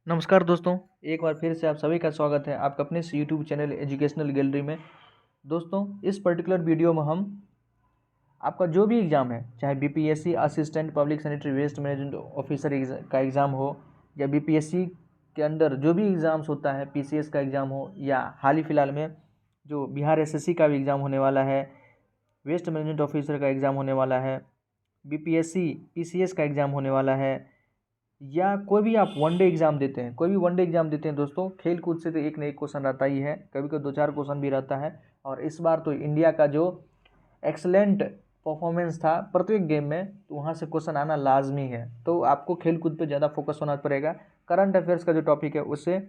नमस्कार दोस्तों, एक बार फिर से आप सभी का स्वागत है आपका अपने इस यूट्यूब चैनल एजुकेशनल गैलरी में। दोस्तों, इस पर्टिकुलर वीडियो में हम आपका जो भी एग्ज़ाम है, चाहे BPSC assistant public sanitary waste management officer का एग्ज़ाम हो या बीपीएससी के अंडर जो भी एग्ज़ाम्स होता है, पीसीएस का एग्ज़ाम हो या हाल ही फिलहाल में जो बिहार एसएससी का भी एग्ज़ाम होने वाला है, वेस्ट मैनेजमेंट ऑफिसर का एग्ज़ाम होने वाला है, बीपीएससी पीसीएस का एग्ज़ाम होने वाला है, या कोई भी आप वनडे एग्ज़ाम देते हैं, कोई भी वनडे एग्ज़ाम देते हैं दोस्तों, खेल कूद से तो एक न एक क्वेश्चन रहता ही है, कभी कभी 2-4 क्वेश्चन भी रहता है। और इस बार तो इंडिया का जो एक्सलेंट परफॉर्मेंस था प्रत्येक गेम में, तो वहाँ से क्वेश्चन आना लाजमी है। तो आपको खेल कूद पे ज़्यादा फोकस होना पड़ेगा। करंट अफेयर्स का जो टॉपिक है उससे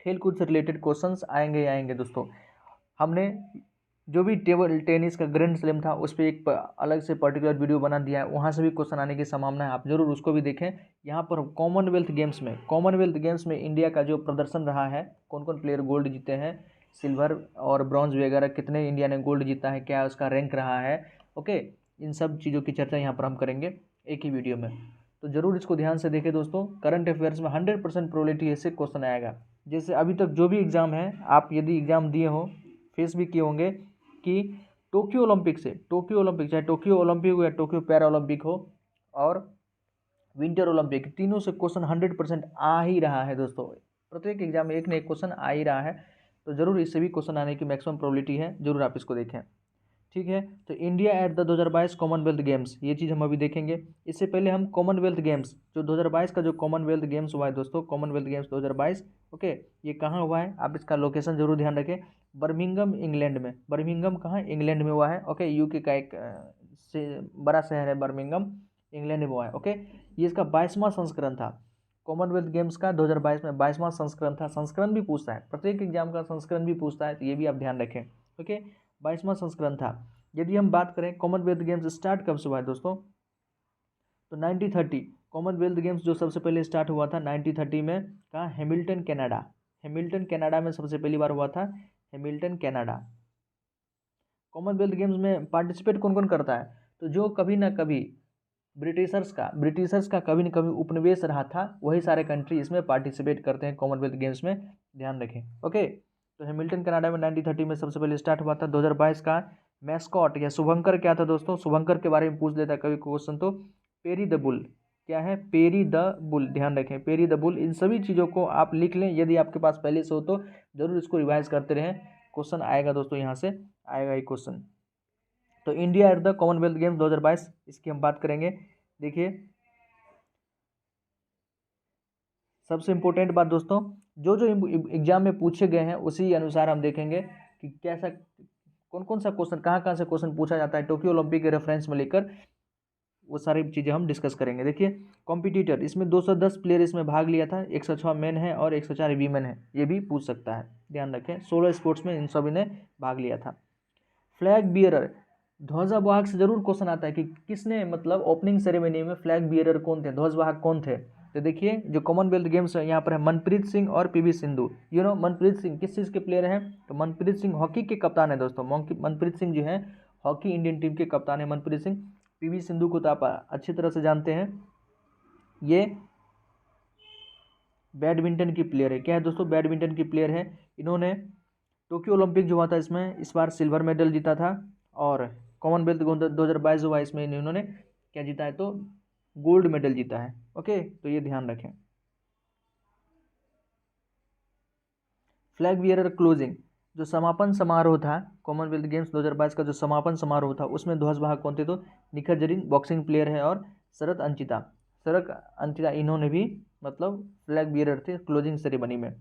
खेल कूद से रिलेटेड क्वेश्चंस आएंगे ही आएंगे दोस्तों। हमने जो भी टेबल टेनिस का ग्रैंड स्लैम था उस पर एक अलग से पर्टिकुलर वीडियो बना दिया है, वहाँ से भी क्वेश्चन आने की संभावना है, आप जरूर उसको भी देखें। यहाँ पर कॉमनवेल्थ गेम्स में इंडिया का जो प्रदर्शन रहा है, कौन कौन प्लेयर गोल्ड जीते हैं, सिल्वर और ब्रॉन्ज वगैरह, कितने इंडिया ने गोल्ड जीता है, क्या उसका रैंक रहा है, ओके, इन सब चीज़ों की चर्चा यहाँ पर हम करेंगे एक ही वीडियो में। तो ज़रूर इसको ध्यान से देखें दोस्तों। करंट अफेयर्स में 100% प्रोबेबिलिटी से क्वेश्चन आएगा। जैसे अभी तक जो भी एग्ज़ाम है, आप यदि एग्ज़ाम दिए हो, फेस भी किए होंगे कि टोक्यो ओलंपिक चाहे टोक्यो ओलंपिक हो या टोक्यो पैरा ओलंपिक हो और विंटर ओलंपिक, तीनों से क्वेश्चन 100% आ ही रहा है दोस्तों। प्रत्येक एग्जाम में एक न एक क्वेश्चन आ ही रहा है, तो जरूर इससे भी क्वेश्चन आने की मैक्सिमम प्रोबेबिलिटी है, जरूर आप इसको देखें। ठीक है, तो India at the 2022 Commonwealth games, ये चीज़ हम अभी देखेंगे। इससे पहले हम कॉमनवेल्थ गेम्स जो 2022 का जो कॉमनवेल्थ गेम्स हुआ है दोस्तों, कॉमनवेल्थ गेम्स 2022, ओके, ये कहाँ हुआ है, आप इसका लोकेशन जरूर ध्यान रखें। बर्मिंघम इंग्लैंड में, बर्मिंघम कहाँ, इंग्लैंड में हुआ है, ओके, यूके का एक से बड़ा शहर है बर्मिंघम, इंग्लैंड में हुआ है, ओके। ये इसका 22वां संस्करण था, कॉमनवेल्थ गेम्स का 2022 में 22वां संस्करण था। संस्करण भी पूछता है, प्रत्येक एग्जाम का संस्करण भी पूछता है, तो ये भी आप ध्यान रखें, ओके। 22वां संस्करण था। यदि हम बात करें कॉमनवेल्थ गेम्स स्टार्ट कब से हुआ है दोस्तों, तो 1930 कॉमनवेल्थ गेम्स जो सबसे पहले स्टार्ट हुआ था 1930 में, कहाँ, हैमिल्टन कनाडा में सबसे पहली बार हुआ था, हैमिल्टन कनाडा। कॉमनवेल्थ गेम्स में पार्टिसिपेट कौन कौन करता है, तो जो कभी ना कभी ब्रिटिशर्स का कभी न कभी उपनिवेश रहा था, वही सारे कंट्री इसमें पार्टिसिपेट करते हैं कॉमनवेल्थ गेम्स में, ध्यान रखें, ओके। तो हैमिल्टन कनाडा में 1930 में सबसे पहले स्टार्ट हुआ था। 2022 का मैस्कॉट या शुभंकर क्या था दोस्तों, शुभंकर के बारे में पूछ लेता है कभी क्वेश्चन तो, पेरी द बुल, क्या है, पेरी द बुल, ध्यान रखें, पेरी द बुल। इन सभी चीज़ों को आप लिख लें, यदि आपके पास पहले से हो तो जरूर इसको रिवाइज करते रहें, क्वेश्चन आएगा दोस्तों, यहाँ से आएगा ये क्वेश्चन। तो India at the Commonwealth games 2022, इसकी हम बात करेंगे। देखिए, सबसे इम्पोर्टेंट बात दोस्तों, जो जो एग्जाम में पूछे गए हैं उसी अनुसार हम देखेंगे कि कैसा कौन कौन सा क्वेश्चन कहाँ से क्वेश्चन पूछा जाता है, टोक्यो ओलंपिक के रेफरेंस में लेकर वो सारी चीज़ें हम डिस्कस करेंगे। देखिए, कॉम्पिटिटर, इसमें 210 प्लेयर इसमें भाग लिया था, 106 मेन है और 104 वीमेन है, ये भी पूछ सकता है, ध्यान रखें। 16 स्पोर्ट्स में इन सभी ने भाग लिया था। फ्लैग बियरर, ध्वजवाहक से जरूर क्वेश्चन आता है कि किसने, मतलब ओपनिंग सेरेमनी में फ्लैग बियरर कौन थे, ध्वजवाहक कौन थे। तो देखिए, जो कॉमनवेल्थ गेम्स है यहाँ पर है मनप्रीत सिंह और पीवी सिंधु। मनप्रीत सिंह किस चीज़ के प्लेयर हैं, तो मनप्रीत सिंह हॉकी के कप्तान है दोस्तों। मनप्रीत सिंह जो है हॉकी इंडियन टीम के कप्तान है मनप्रीत सिंह। पीवी सिंधु को तो आप अच्छी तरह से जानते हैं, ये बैडमिंटन की प्लेयर है। क्या है दोस्तों, बैडमिंटन की प्लेयर है। इन्होंने टोक्यो ओलंपिक जो हुआ था इसमें इस बार सिल्वर मेडल जीता था, और कॉमनवेल्थ 2022 हुआ इसमें इन्होंने क्या जीता है, तो गोल्ड मेडल जीता है, ओके, तो ये ध्यान रखें। फ्लैग बियरर क्लोजिंग, जो समापन समारोह था कॉमनवेल्थ गेम्स 2022 का, जो समापन समारोह था उसमें ध्वजवाहक कौन थे, तो निखत जरीन बॉक्सिंग प्लेयर है, और शरद अंचिता इन्होंने भी मतलब फ्लैग बियरर थे क्लोजिंग सेरेमनी में।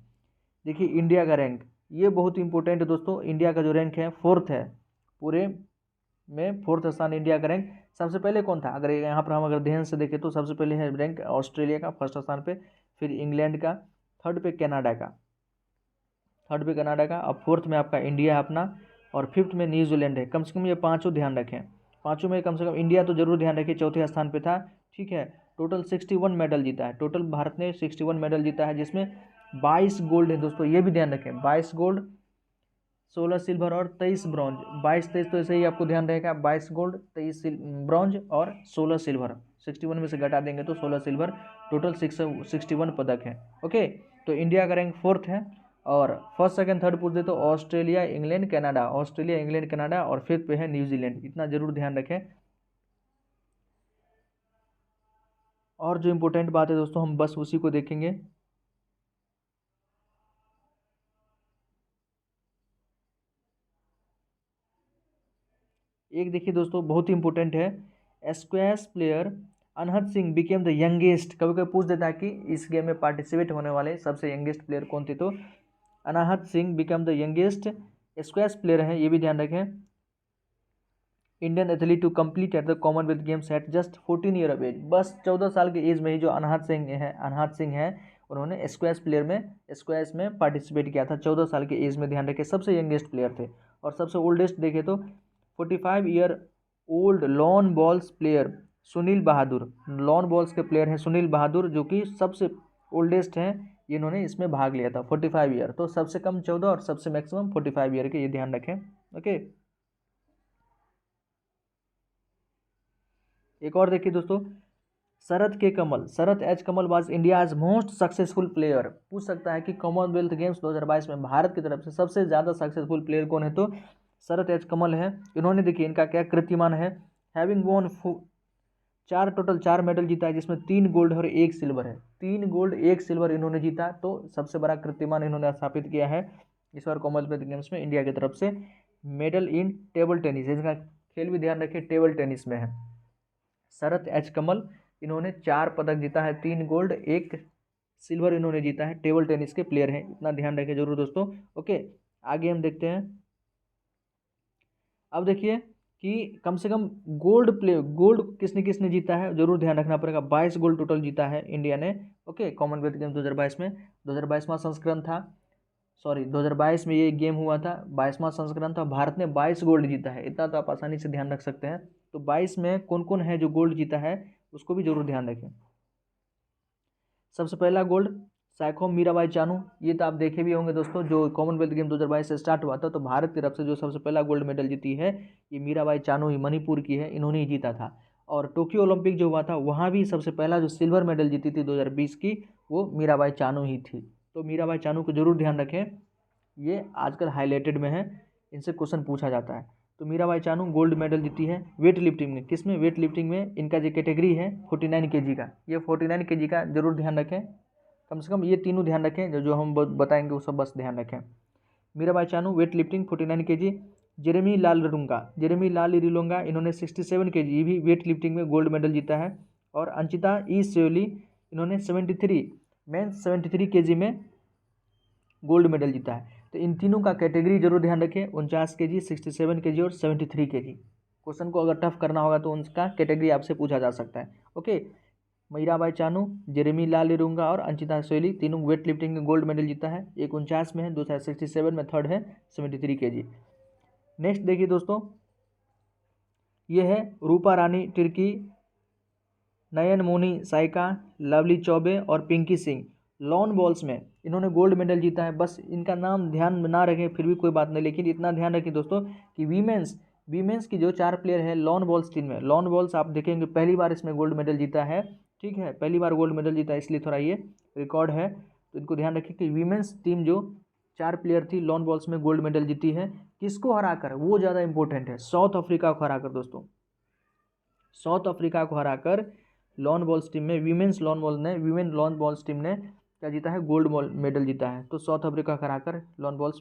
देखिए, इंडिया का रैंक, ये बहुत इंपॉर्टेंट है दोस्तों। इंडिया का जो रैंक है 4th है, पूरे में 4th स्थान इंडिया का रैंक। सबसे पहले कौन था, अगर यहाँ पर हम अगर ध्यान से देखें तो सबसे पहले है रैंक ऑस्ट्रेलिया का 1st स्थान पे, फिर इंग्लैंड का, 3rd पे कनाडा का, अब 4th में आपका इंडिया है अपना, और 5th में न्यूजीलैंड है। कम से कम ये पाँचों ध्यान रखें, पाँचों में कम से कम इंडिया तो जरूर ध्यान रखिए, 4थे स्थान पे था, ठीक है। टोटल 61 मेडल जीता है, टोटल भारत ने 61 मेडल जीता है, जिसमें 22 गोल्ड है दोस्तों, ये भी ध्यान रखें, 22 गोल्ड, 16 सिल्वर और 23 ब्रॉन्ज। 22-23 तो ऐसे ही आपको ध्यान रहेगा, 22 गोल्ड, 23 ब्रॉन्ज और 16 सिल्वर, 61 में से घटा देंगे तो 16 सिल्वर, टोटल 61 पदक है। ओके, तो इंडिया का रैंक 4th है। और फर्स्ट सेकंड थर्ड पूछ दे तो Australia, England, Canada, Australia, England, Canada, और 5th पे है न्यूजीलैंड। इतना जरूर ध्यान रखें। और जो इम्पोर्टेंट बात है दोस्तों, हम बस उसी को देखेंगे। एक देखिए दोस्तों, बहुत ही इंपॉर्टेंट है, squash player Anahad Singh became the youngest. कभी कभी पूछ देता है कि इस गेम में पार्टिसिपेट होने वाले सबसे यंगेस्ट प्लेयर कौन थे, तो Anahat Singh become the youngest squash player हैं, ये भी ध्यान रखें। Indian athlete to complete at the Commonwealth Games at just 14 year of age. बस 14 साल के एज में ही जो अनाहत सिंह है उन्होंने स्क्वैश में पार्टिसिपेट किया था 14 साल के एज में। ध्यान रखें, सबसे यंगेस्ट प्लेयर थे। और सबसे ओल्डेस्ट देखे तो 45 year old lawn bowls player Sunil Bahadur, lawn bowls के प्लेयर हैं सुनील बहादुर, जो कि सबसे ओल्डेस्ट हैं। इन्होंने इसमें भाग लिया था 45 ईयर, तो सबसे कम 14 और सबसे मैक्सिमम 45 ईयर के, ये ध्यान रखें। ओके, एक और देखिए दोस्तों, Sharath H Kamal was India's most successful player. पूछ सकता है कि कॉमनवेल्थ गेम्स 2022 में भारत की तरफ से सबसे ज़्यादा सक्सेसफुल प्लेयर कौन है, तो शरत एच कमल है। इन्होंने देखिए इनका क्या कृतिमान है, हैविंग वॉन 4 मेडल जीता है, जिसमें 3 गोल्ड और 1 सिल्वर है। 3 गोल्ड 1 सिल्वर इन्होंने जीता, तो सबसे बड़ा कीर्तिमान इन्होंने स्थापित किया है इस बार कॉमनवेल्थ गेम्स में इंडिया की तरफ से। मेडल इन टेबल टेनिस, इसका खेल भी ध्यान रखिए टेबल टेनिस में है। शरत एच कमल, इन्होंने 4 पदक जीता है, 3 गोल्ड 1 सिल्वर इन्होंने जीता है, टेबल टेनिस के प्लेयर हैं, इतना ध्यान रखिए जरूर दोस्तों। ओके, आगे हम देखते हैं। अब देखिए कि कम से कम गोल्ड किसने किसने जीता है, जरूर ध्यान रखना पड़ेगा। 22 गोल्ड टोटल जीता है इंडिया ने। ओके, कॉमनवेल्थ गेम 2022 में 2022वां संस्करण था, 2022 में ये गेम हुआ था, 22वां संस्करण था। भारत ने 22 गोल्ड जीता है, इतना तो आप आसानी से ध्यान रख सकते हैं। तो 22 में कौन कौन है जो गोल्ड जीता है उसको भी जरूर ध्यान रखें। सबसे पहला गोल्ड साइखोम मीराबाई चानू, ये तो आप देखे भी होंगे दोस्तों, जो कॉमनवेल्थ गेम 2022 से स्टार्ट हुआ था, तो भारत की तरफ से जो सबसे पहला गोल्ड मेडल जीती है ये मीराबाई चानू ही, मणिपुर की है, इन्होंने ही जीता था। और टोक्यो ओलंपिक जो हुआ था वहाँ भी सबसे पहला जो सिल्वर मेडल जीती थी 2020 की, वो मीराबाई चानू ही थी। तो मीराबाई चानू को जरूर ध्यान रखें, ये आजकल हाईलाइटेड में है, इनसे क्वेश्चन पूछा जाता है। तो मीराबाई चानू गोल्ड मेडल जीती है वेट लिफ्टिंग में। किस में? वेट लिफ्टिंग में। इनका जो कैटेगरी है 49 kg का, ये 49 kg का जरूर ध्यान रखें। कम से कम ये तीनों ध्यान रखें, जो हम बताएंगे वो सब बस ध्यान रखें। Mirabai Chanu weight lifting 49 kg। Jeremy Lalrinnunga, इन्होंने 67 kg, ये भी वेट लिफ्टिंग में गोल्ड मेडल जीता है। और अंचिता ई सेवली, इन्होंने 73 kg में गोल्ड मेडल जीता है। तो इन तीनों का कैटेगरी जरूर ध्यान रखें, 49 kg, 67 kg और 73 kg। क्वेश्चन को अगर टफ करना होगा तो उनका कैटेगरी आपसे पूछा जा सकता है। ओके, मीराबाई चानू, जेरेमी लाल लिरुंगा और अंचिता सोयली, तीनों वेट लिफ्टिंग में गोल्ड मेडल जीता है। एक 49 में है, दूसरा 67 में, थर्ड है 73 kg। नेक्स्ट देखिए दोस्तों, ये है रूपा रानी तिर्की, नयन मोनी साइका, लवली चौबे और पिंकी सिंह। लॉन बॉल्स में इन्होंने गोल्ड मेडल जीता है। बस इनका नाम ध्यान ना रखें फिर भी कोई बात नहीं, लेकिन इतना ध्यान रखें दोस्तों कि वीमेंस की जो 4 प्लेयर है लॉन बॉल्स टीम में, लॉन बॉल्स आप देखेंगे पहली बार इसमें गोल्ड मेडल जीता है। ठीक है, पहली बार गोल्ड मेडल जीता है, इसलिए थोड़ा ये रिकॉर्ड है, तो इनको ध्यान रखें कि वीमेंस टीम जो 4 प्लेयर थी लॉन बॉल्स में गोल्ड मेडल जीती है। किसको हराकर, वो ज़्यादा इंपॉर्टेंट है, साउथ अफ्रीका को हराकर दोस्तों, साउथ अफ्रीका को हराकर लॉन बॉल्स टीम में वीमेन लॉन बॉल्स टीम ने क्या जीता है, गोल्ड मेडल जीता है। तो साउथ अफ्रीका को हराकर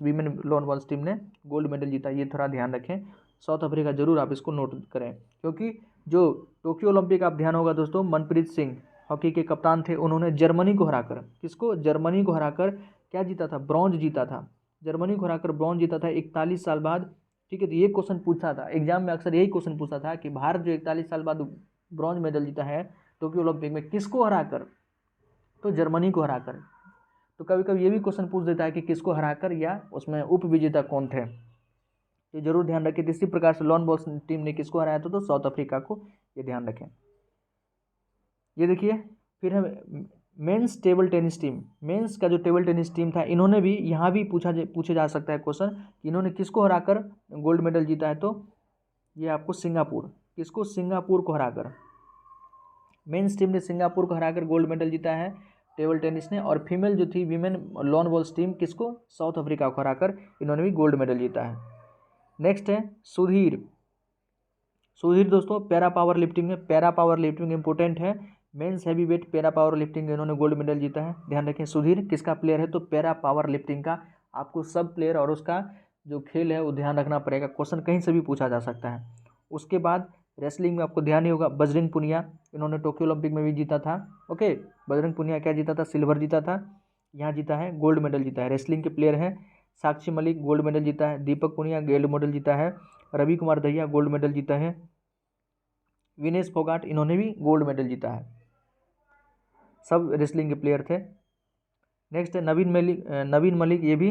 वीमेन लॉन बॉल्स टीम ने गोल्ड मेडल जीता, ये थोड़ा ध्यान रखें। साउथ अफ्रीका जरूर आप इसको नोट करें, क्योंकि जो टोक्यो ओलंपिक आप ध्यान होगा दोस्तों, मनप्रीत सिंह हॉकी के कप्तान थे, उन्होंने जर्मनी को हराकर, किसको, जर्मनी को हराकर क्या जीता था, ब्रॉन्ज जीता था। जर्मनी को हराकर ब्रॉन्ज जीता था 41 साल बाद। ठीक है, तो ये क्वेश्चन पूछा था एग्जाम में, अक्सर यही क्वेश्चन पूछा था कि भारत जो 41 साल बाद ब्रॉन्ज मेडल जीता है टोक्यो ओलंपिक में, किसको हराकर, तो जर्मनी को हराकर। तो कभी कभी ये भी क्वेश्चन पूछ देता है कि किसको हराकर, या उसमें उप विजेता कौन थे, तो जरूर ध्यान रखें। इसी प्रकार से लॉन बॉल्स टीम ने किसको हराया था, तो साउथ अफ्रीका को, ये ध्यान रखें। ये देखिए, फिर हम men's table tennis team, men's का जो टेबल टेनिस टीम था, इन्होंने भी यहाँ भी पूछे जा सकता है क्वेश्चन कि इन्होंने किसको हराकर गोल्ड मेडल जीता है, तो ये आपको सिंगापुर, किसको, सिंगापुर को हराकर। मेंस टीम ने सिंगापुर को हराकर गोल्ड मेडल जीता है टेबल टेनिस ने, और फीमेल जो थी वीमेन लॉन बॉल्स टीम किसको, साउथ अफ्रीका को हराकर इन्होंने भी गोल्ड मेडल जीता है। नेक्स्ट है सुधीर। सुधीर दोस्तों पैरा पावर लिफ्टिंग में, पैरा पावर लिफ्टिंग इंपॉर्टेंट है, men's heavyweight para powerlifting में इन्होंने गोल्ड मेडल जीता है। ध्यान रखें सुधीर किसका प्लेयर है, तो पैरा पावर लिफ्टिंग का। आपको सब प्लेयर और उसका जो खेल है वो ध्यान रखना पड़ेगा, क्वेश्चन कहीं से भी पूछा जा सकता है। उसके बाद रेसलिंग में आपको ध्यान ही होगा, बजरंग पुनिया, इन्होंने टोक्यो ओलंपिक में भी जीता था। ओके, बजरंग पुनिया क्या जीता था, सिल्वर जीता था, यहाँ जीता है, गोल्ड मेडल जीता है। रेसलिंग के प्लेयर हैं साक्षी मलिक, गोल्ड मेडल जीता है, दीपक पुनिया गोल्ड मेडल जीता है, रवि कुमार दहिया गोल्ड मेडल जीता है, विनेश फोगाट इन्होंने भी गोल्ड मेडल जीता है। सब रेसलिंग के प्लेयर थे। नेक्स्ट है नवीन मलिक, ये भी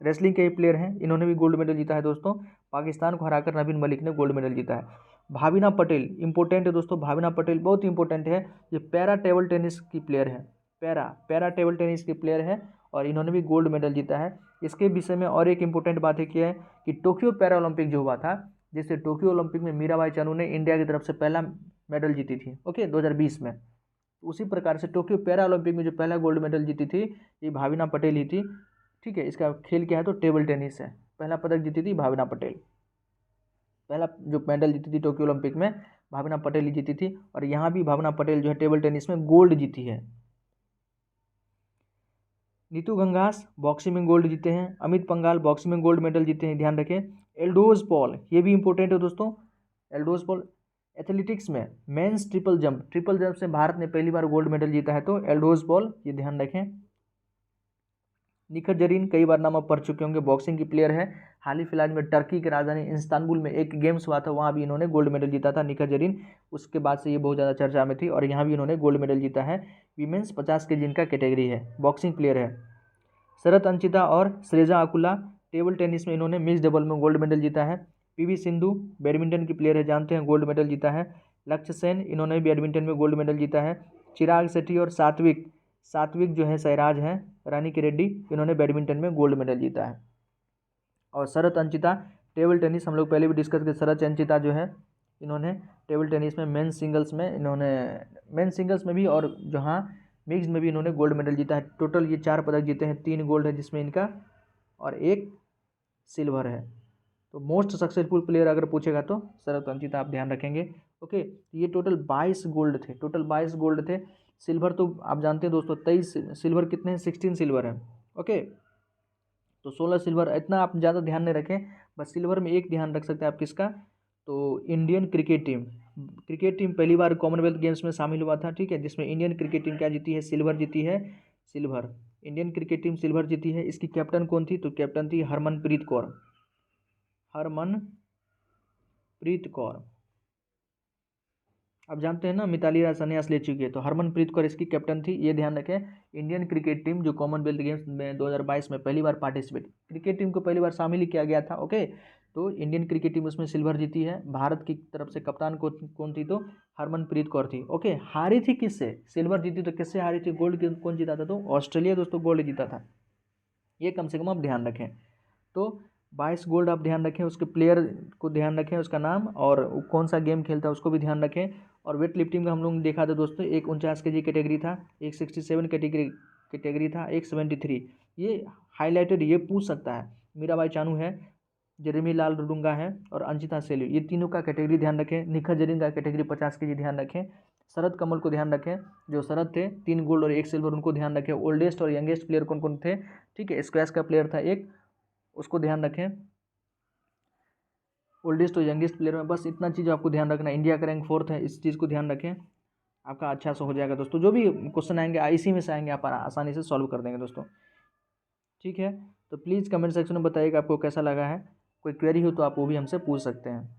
रेसलिंग के ही प्लेयर हैं, इन्होंने भी गोल्ड मेडल जीता है दोस्तों। पाकिस्तान को हराकर नवीन मलिक ने गोल्ड मेडल जीता है। भाविना पटेल इंपॉर्टेंट है दोस्तों, भाविना पटेल बहुत इंपॉर्टेंट है, ये पैरा टेबल टेनिस की प्लेयर है, पैरा टेबल टेनिस की प्लेयर है और इन्होंने भी गोल्ड मेडल जीता है। इसके विषय में और एक इंपॉर्टेंट बात है क्या है कि टोक्यो पैरा ओलंपिक जो हुआ था, जैसे टोक्यो ओलंपिक में मीराबाई चानू ने इंडिया की तरफ से पहला मेडल जीती थी, ओके 2020 में, उसी प्रकार से टोक्यो पैरा ओलंपिक में जो पहला गोल्ड मेडल जीती थी ये भाविना पटेल ही थी। ठीक है, इसका खेल क्या है तो टेबल टेनिस है। पहला पदक जीती थी भाविना पटेल, पहला जो मेडल जीती थी टोक्यो ओलंपिक में भाविना पटेल ही जीती थी, और यहाँ भी भाविना पटेल जो है टेबल टेनिस में गोल्ड जीती है। नीतू घंघास बॉक्सिंग में गोल्ड जीते हैं, अमित पंघाल बॉक्सिंग में गोल्ड मेडल जीते हैं, ध्यान रखें। एल्डोज पॉल, ये भी इंपॉर्टेंट है दोस्तों, एल्डोज पॉल एथलेटिक्स में मेंस ट्रिपल जंप से भारत ने पहली बार गोल्ड मेडल जीता है, तो एल्डोज पॉल ये ध्यान रखें। निखत जरीन कई बार नाम आप पढ़ चुके होंगे, बॉक्सिंग की प्लेयर है, हाल ही फिलहाल में टर्की की राजधानी इस्तांबुल में एक गेम्स हुआ था, वहाँ भी इन्होंने गोल्ड मेडल जीता था निखत जरीन, उसके बाद से ये बहुत ज़्यादा चर्चा में थी और यहाँ भी इन्होंने गोल्ड मेडल जीता है। वीमेंस 50 के जिनका कैटेगरी है, बॉक्सिंग प्लेयर है। शरत अंचिता और श्रेजा अकुला टेबल टेनिस में इन्होंने मिक्स डबल में गोल्ड मेडल जीता है। पीवी सिंधु बैडमिंटन की प्लेयर है, जानते हैं, गोल्ड मेडल जीता है। लक्ष्य सेन इन्होंने बैडमिंटन में गोल्ड मेडल जीता है। चिराग शेट्टी और सात्विक जो है सैराज हैं रानी की रेड्डी, इन्होंने बैडमिंटन में गोल्ड मेडल जीता है। और शरत अंचिता टेबल टेनिस, हम लोग पहले भी डिस्कस किए, शरत अंचिता जो है इन्होंने टेबल टेनिस में मेंस सिंगल्स में भी और जहाँ मिक्स में भी इन्होंने गोल्ड मेडल जीता है। टोटल ये 4 पदक जीते हैं, 3 गोल्ड है जिसमें इनका और 1 सिल्वर है। तो मोस्ट सक्सेसफुल प्लेयर अगर पूछेगा तो शरत अंचिता, आप ध्यान रखेंगे। ओके, ये टोटल 22 गोल्ड थे। सिल्वर तो आप जानते हैं दोस्तों 23, सिल्वर कितने हैं, 16 सिल्वर है। ओके, तो 16 सिल्वर, इतना आप ज़्यादा ध्यान नहीं रखें, बस सिल्वर में एक ध्यान रख सकते हैं आप किसका, तो इंडियन क्रिकेट टीम पहली बार कॉमनवेल्थ गेम्स में शामिल हुआ था, ठीक है, जिसमें इंडियन क्रिकेट टीम क्या जीती है, सिल्वर जीती है, इंडियन क्रिकेट टीम सिल्वर जीती है। इसकी कैप्टन कौन थी, तो कैप्टन थी हरमनप्रीत कौर। आप जानते हैं ना मिताली राज संन्यास ले चुकी है, तो हरमनप्रीत कौर इसकी कैप्टन थी, ये ध्यान रखें। इंडियन क्रिकेट टीम जो कॉमनवेल्थ गेम्स में 2022 में पहली बार पार्टिसिपेट, क्रिकेट टीम को पहली बार शामिल किया गया था। ओके, तो इंडियन क्रिकेट टीम उसमें सिल्वर जीती है। भारत की तरफ से कप्तान कौन थी, तो हरमनप्रीत कौर थी। ओके, हारी थी किससे, सिल्वर जीती तो किससे हारी थी, गोल्ड कौन जीता था, तो ऑस्ट्रेलिया दोस्तों गोल्ड जीता था, ये कम से कम आप ध्यान रखें। तो 22 गोल्ड आप ध्यान रखें, उसके प्लेयर को ध्यान रखें, उसका नाम और कौन सा गेम खेलता है उसको भी ध्यान रखें। और वेट लिफ्टिंग में हम लोग देखा था दोस्तों, एक 49 kg कैटेगरी था, एक 67 कैटेगरी था, एक 73, ये हाईलाइटेड, ये पूछ सकता है। मीराबाई चानू है, जेरेमी लाल रुडुंगा है और अंशिता सेली, ये तीनों का कैटेगरी ध्यान रखें। निखत जरीन का कैटेगरी 50 kg ध्यान रखें। शरद कमल को ध्यान रखें, जो शरद थे 3 गोल्ड और 1 सिल्वर, उनको ध्यान रखें। ओल्डेस्ट और यंगेस्ट प्लेयर कौन कौन थे, ठीक है, स्क्वैश का प्लेयर था एक, उसको ध्यान रखें, ओल्डेस्ट और यंगेस्ट प्लेयर में, बस इतना चीज़ आपको ध्यान रखना। इंडिया का रैंक 4th है, इस चीज़ को ध्यान रखें, आपका अच्छा से हो जाएगा दोस्तों। जो भी क्वेश्चन आएंगे इसी में से आएंगे, आप आसानी से सॉल्व कर देंगे दोस्तों, ठीक है। तो प्लीज़ कमेंट सेक्शन में बताइएगा आपको कैसा लगा है, कोई क्वेरी हो तो आप वो भी हमसे पूछ सकते हैं।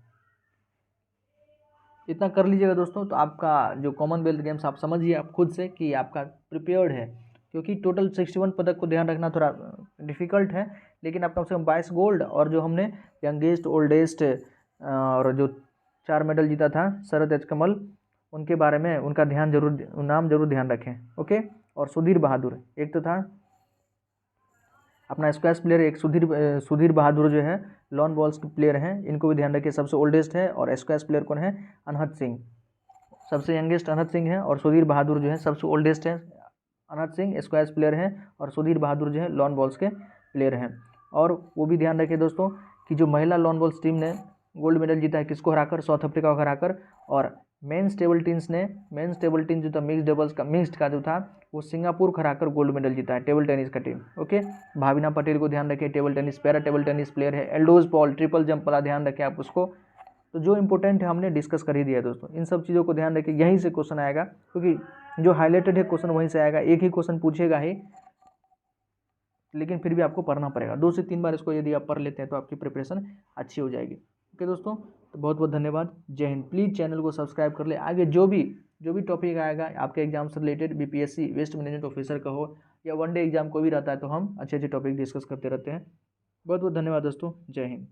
इतना कर लीजिएगा दोस्तों, तो आपका जो कॉमनवेल्थ गेम्स आप समझिए आप खुद से कि आपका प्रिपेयर्ड है, क्योंकि टोटल 61 पदक को ध्यान रखना थोड़ा डिफ़िकल्ट है, लेकिन आप कम से कम 22 गोल्ड और जो हमने यंगेस्ट ओल्डेस्ट और जो 4 मेडल जीता था शरद एच कमल, उनके बारे में उनका नाम जरूर ध्यान रखें। ओके, और सुधीर बहादुर एक तो था अपना स्क्वैश प्लेयर, एक सुधीर बहादुर जो है लॉन बॉल्स के प्लेयर हैं, इनको भी ध्यान रखिए, सबसे ओल्डेस्ट है। और स्क्वैश प्लेयर कौन है, अनहद सिंह, सबसे यंगेस्ट अनहद सिंह हैं और सुधीर बहादुर जो है सबसे ओल्डेस्ट हैं। अनहद सिंह स्क्वैश प्लेयर हैं और सुधीर बहादुर जो है लॉन बॉल्स के प्लेयर हैं। और वो भी ध्यान रखिए दोस्तों कि जो महिला लॉन बॉल्स टीम ने गोल्ड मेडल जीता है किसको हराकर, साउथ अफ्रीका को हराकर। और मेंस टेबल टीम जो था मिक्स्ड का जो था वो सिंगापुर को हराकर गोल्ड मेडल जीता है टेबल टेनिस का टीम। ओके, भाविना पटेल को ध्यान रखिए, table tennis para table tennis player है। एल्डोज पॉल ट्रिपल जंप वाला ध्यान रखें आप उसको। तो जो इंपॉर्टेंट है हमने डिस्कस कर ही दिया है दोस्तों। इन सब चीज़ों को ध्यान रखिए, यहीं से क्वेश्चन आएगा क्योंकि जो हाईलाइटेड है क्वेश्चन वहीं से आएगा। एक ही क्वेश्चन पूछेगा ही, लेकिन फिर भी आपको पढ़ना पड़ेगा। 2 से 3 बार इसको यदि आप पढ़ लेते हैं तो आपकी प्रिपरेशन अच्छी हो जाएगी। ओके दोस्तों, तो बहुत बहुत धन्यवाद। जय हिंद। प्लीज़ चैनल को सब्सक्राइब कर ले। आगे जो भी टॉपिक आएगा आपके एग्जाम से related, BPSC waste management officer का हो या वनडे एग्जाम कोई भी रहता है, तो हम अच्छे अच्छे टॉपिक डिस्कस करते रहते हैं। बहुत बहुत धन्यवाद दोस्तों। जय हिंद।